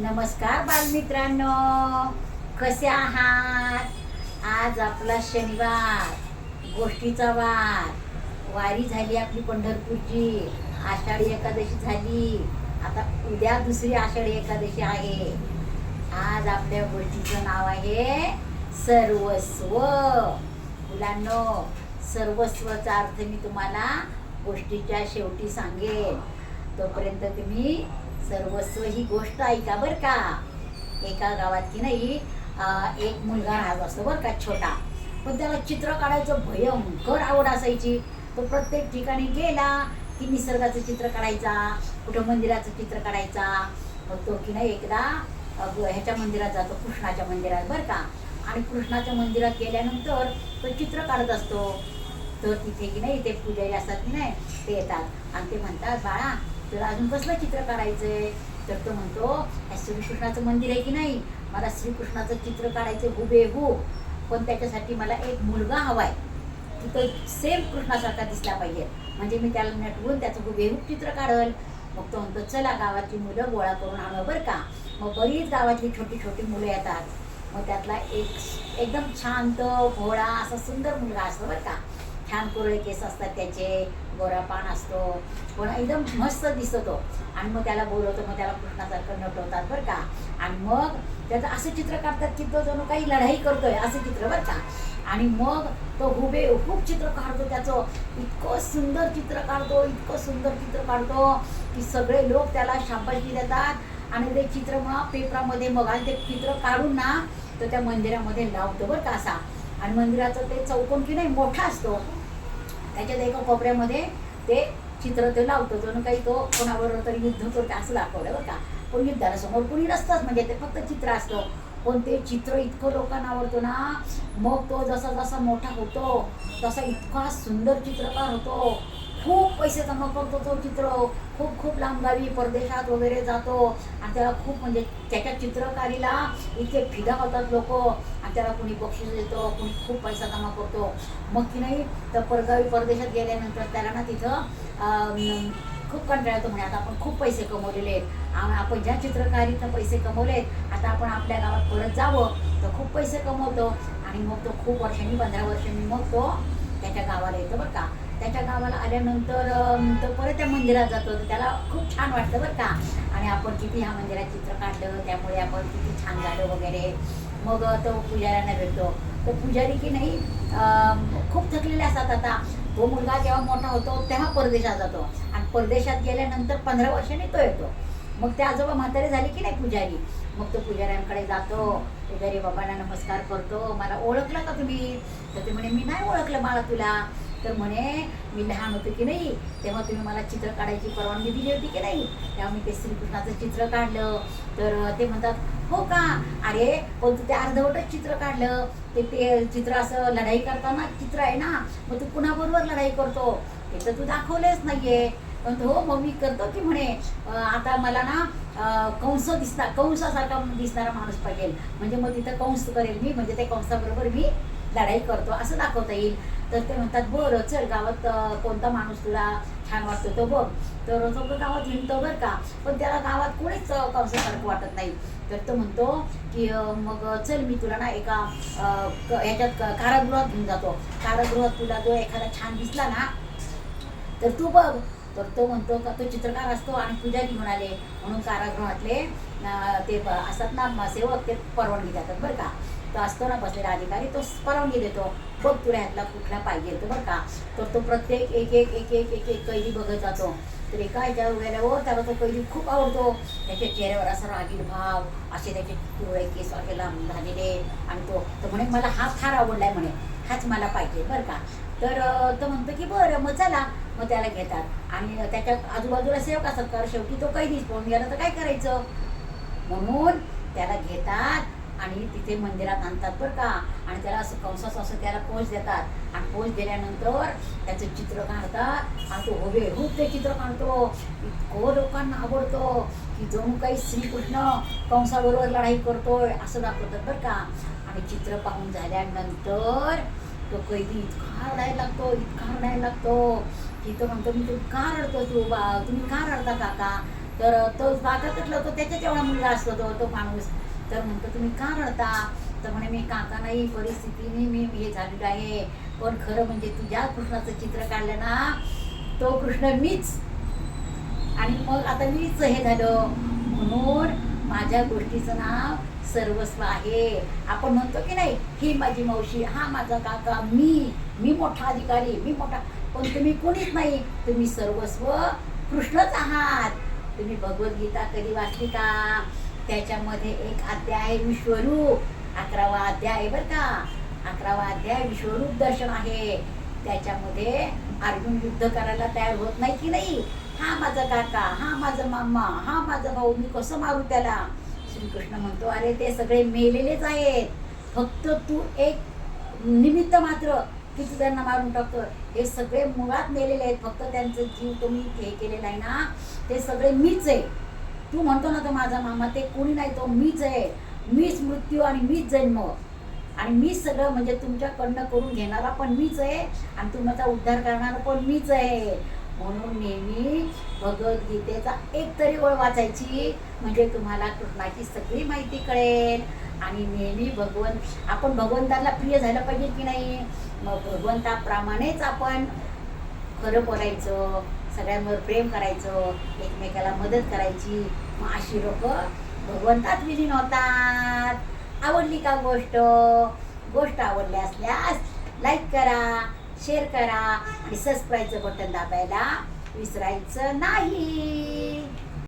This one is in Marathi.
नमस्कार बालमित्रांनो, कसे आहात? आज आपला शनिवार, गोष्टीचा वार, वारी झाली आपली पंढरपूरची, आषाढी एकादशी झाली. आता उद्या दुसरी आषाढी एकादशी आहे. आज आपल्या गोष्टीचं नाव आहे सर्वस्व. मुलांनो, सर्वस्वचा अर्थ मी तुम्हाला गोष्टीच्या शेवटी सांगेन. तोपर्यंत तुम्ही सर्वस्व ही गोष्ट ऐका बर का. एका गावात की नाही एक मुलगा राहत असतो बर का, छोटा. पण त्याला चित्र काढायचं भयंकर आवड असायची. तो प्रत्येक ठिकाणी गेला की निसर्गाचं चित्र काढायचा, कुठं मंदिराचं चित्र काढायचा. मग तो की नाही एकदा ह्याच्या मंदिरात जातो, कृष्णाच्या मंदिरात बर का. आणि कृष्णाच्या मंदिरात गेल्यानंतर तो चित्र काढत असतो. तर तिथे की नाही ते पुजारी असतात की नाही, ते येतात आणि ते म्हणतात, बाळा तुला अजून कसलं चित्र काढायचंय? तर तो म्हणतो, श्रीकृष्णाचं मंदिर आहे की नाही, मला श्रीकृष्णाचं चित्र काढायचं हुबेहूब. पण त्याच्यासाठी मला एक मुलगा हवाय, तिथं सेम कृष्णासारखा दिसला पाहिजे, म्हणजे मी त्याला नटवून त्याचं हुबेहूब चित्र काढल. मग तो म्हणतो, चला गावातली मुलं गोळा करून आणू बरं का. मग बरीच गावातली छोटी छोटी मुलं येतात. मग त्यातला एक एकदम शांत भोळा असा सुंदर मुलगा असतो बरं का. छान कुरळे केस असतात त्याचे, गोरा पान असतो, पण एकदम मस्त दिसतो. आणि मग त्याला बोलवतो, मग त्याला कृष्णासारखं नटवतात बरं का. आणि मग त्याचं असं चित्र काढतात की तो जणू काही लढाई करतोय असं चित्र बरं का. आणि मग तो हुबेहूब चित्र काढतो त्याचं. इतकं सुंदर चित्र काढतो, इतकं सुंदर चित्र काढतो की सगळे लोक त्याला शाबासकी देतात. आणि ते चित्र मग पेपरामध्ये मग आणि ते चित्र काढून ना तो त्या मंदिरामध्ये लावतो बरं का असा. आणि मंदिराचं ते चौकोन की नाही मोठा असतो, त्याच्यात एका कोपऱ्यामध्ये ते चित्र ते लावतो, जणू काही तो कोणाबरोबर तरी युद्ध करतो असं दाखवलं बरं का. पण युद्धाला समोर कुणी नसतंच, म्हणजे ते फक्त चित्र असतं. पण ते चित्र इतकं लोकांना आवडतं ना. मग तो जसा जसा मोठा होतो तसा इतका सुंदर चित्रकार होतो. खूप पैसे जमा करतो तो चित्र. खूप खूप लांब गावी परदेशात वगैरे जातो. आणि त्याला खूप म्हणजे त्याच्या चित्रकारीला इतके फिदा होतात लोक. आणि त्याला कुणी बक्षीस देतो, कुणी खूप पैसा जमा करतो. मग की नाही तर परगावी परदेशात गेल्यानंतर त्याला ना तिथं खूप कंटाळा येतो. म्हणे आता आपण खूप पैसे कमवलेले आहेत, आपण ज्या चित्रकारीतनं पैसे कमवलेत आता आपण आपल्या गावात परत जावं. तर खूप पैसे कमवतो. आणि मग तो खूप वर्षांनी 15 वर्षांनी मग तो त्याच्या गावाला येतो बरं का. त्याच्या गावाला आल्यानंतर तो परत त्या मंदिरात जातो. तर त्याला खूप छान वाटतं बरं का. आणि आपण किती ह्या मंदिरात चित्र काढलं, त्यामुळे आपण किती छान झालं वगैरे. मग तो पुजाऱ्यांना भेटतो. तो पुजारी की नाही खूप थकलेले असतात. आता तो मुलगा जेव्हा मोठा होतो तेव्हा परदेशात जातो. आणि परदेशात गेल्यानंतर 15 वर्षांनी तो येतो. मग ते आजोबा म्हातारे झाले की नाही पुजारी. मग तो पुजाऱ्यांकडे जातो. पुजारी बाबांना नमस्कार करतो, मला ओळखलं का तुम्ही? तर ते म्हणे, मी नाही ओळखलं बाळा तुला. तर म्हणे, मी लहान होते की नाही तेव्हा तुम्ही मला चित्र काढायची परवानगी दिली होती की नाही, तेव्हा मी ते श्रीकृष्णाचं चित्र काढलं. तर ते म्हणतात, हो का? अरे पण तू ते अर्धवटच चित्र काढलं. ते चित्र असं लढाई करताना चित्र आहे ना, मग तू कुणाबरोबर लढाई करतो ते तर तू दाखवलेच नाहीये. पण हो मग मी करतो की म्हणे, आता मला ना कंसासारखा दिसणारा माणूस पाहिजे, म्हणजे मग तिथं कंस करेल मी, म्हणजे ते कंसाबरोबर मी लढाई करतो असं दाखवता येईल. तर ते म्हणतात, बरं चल गावात कोणता माणूस तुला छान वाटतो तो बघ. तर सगळं गावात हिंडतो बरं का. पण त्याला गावात कोणीच कंसासारखं वाटत नाही. तर तो म्हणतो की मग चल मी तुला ना एका ह्याच्यात कारागृहात घेऊन जातो. कारागृहात तुला जो एखादा छान दिसला ना तर तू बघ. तर तो म्हणतो का, तो चित्रकार असतो आणि पुजारी म्हणाले म्हणून कारागृहातले ते असतात ना सेवक, ते परवानगी देतात बरं का. तो असतो ना बसलेला अधिकारी, तो परवानगी देतो, बघ तुला ह्यातला कुठला पाहिजे तर बरं का. तर तो प्रत्येक एक एक एक एक एक एक कैदी बघत जातो. तर एका ह्याच्यावर गेल्यावर त्याला तो कैदी खूप आवडतो. त्याच्या चेहऱ्यावर असा रागीट भाव, असे त्याचे पिवळे केस असे लांब झालेले. आणि तो म्हणे, मला हा फार आवडलाय म्हणे, हाच मला पाहिजे बरं का. तर तो म्हणतो की बरं मग चला. मग त्याला घेतात आणि त्याच्या आजूबाजूला सेवक असतात, कारण शेवटी तो कैदीच पळून गेला तर काय करायचं. म्हणून त्याला घेतात आणि तिथे मंदिरात आणतात बरं का. आणि त्याला असं कंसाचं असं त्याला पोच देतात. आणि पोच दिल्यानंतर त्याचं चित्र काढतात. आणि तो हुबेहूब ते चित्र काढतो. इतकं लोकांना आवडतो की जणू काही श्रीकृष्ण कंसाबरोबर लढाई करतोय असं दाखवतात बरं का. आणि चित्र पाहून झाल्यानंतर तो कैदी इतका रडायला लागतो, इतका रडायला लागतो की तो म्हणतो, मी तू का रडतो, तुम्ही का रडता काका? तर तो भागातला होतो, त्याच्याच एवढा मुलगा असतो तो माणूस. तर म्हणतो तुम्ही का रडता? तर म्हणे मी काका नाही, परिस्थितीने मी हे झालेलं आहे, पण खरं म्हणजे तू ज्या कृष्णाचं चित्र काढलं ना तो कृष्ण मीच. आणि मग आता मीच हे झालं, म्हणून माझ्या गोष्टीचं नाव सर्वस्व आहे. आपण म्हणतो की नाही, ही माझी मावशी, हा माझा काका, मी मोठा अधिकारी, मी मोठा. पण तुम्ही कोणीच नाही, तुम्ही सर्वस्व कृष्णच आहात. तुम्ही भगवद्गीता कधी वाचली का? त्याच्यामध्ये एक अध्याय आहे विश्वरूप, 11वा अध्याय आहे बरं का. 11वा अध्याय विश्वरूप दर्शन आहे. त्याच्यामध्ये अर्जुन युद्ध करायला तयार होत नाही की नाही, हा माझा काका, हा माझा मामा, हा माझा भाऊ, मी कसं मारू त्याला? श्रीकृष्ण म्हणतो अरे ते सगळे मेलेलेच आहेत, फक्त तू एक निमित्त मात्र की तू त्यांना मारून टाकतो. हे सगळे मुळात मेलेले आहेत, फक्त त्यांचं जीव तुम्ही हे केलेला आहे ना, ते सगळे मीच आहे. तू म्हणतो ना तो माझा मामा, ते कोणी नाही, तो मीच आहे. मीच मृत्यू आणि मीच जन्म आणि मीच सगळं, म्हणजे तुमच्याकडनं करून घेणारा पण मीच आहे आणि तुमचा उद्धार करणारा पण मीच आहे. म्हणून नेहमी भगवद्गीतेचा एक तरी ओळ वाचायची, म्हणजे तुम्हाला कृष्णाची सगळी माहिती कळेल. आणि नेहमी आपण भगवंताला प्रिय झालं पाहिजे की नाही, मग भगवंताप्रमाणेच आपण खरं बोलायचं, सगळ्यांवर प्रेम करायचं, एकमेकाला मदत करायची. मग अशी लोक भगवंतात विलीन होतात. आवडली का गोष्ट आवडली असल्यास लाईक करा, शेअर करा आणि सबस्क्राईबचं बटन दाबायला विसरायचं नाही.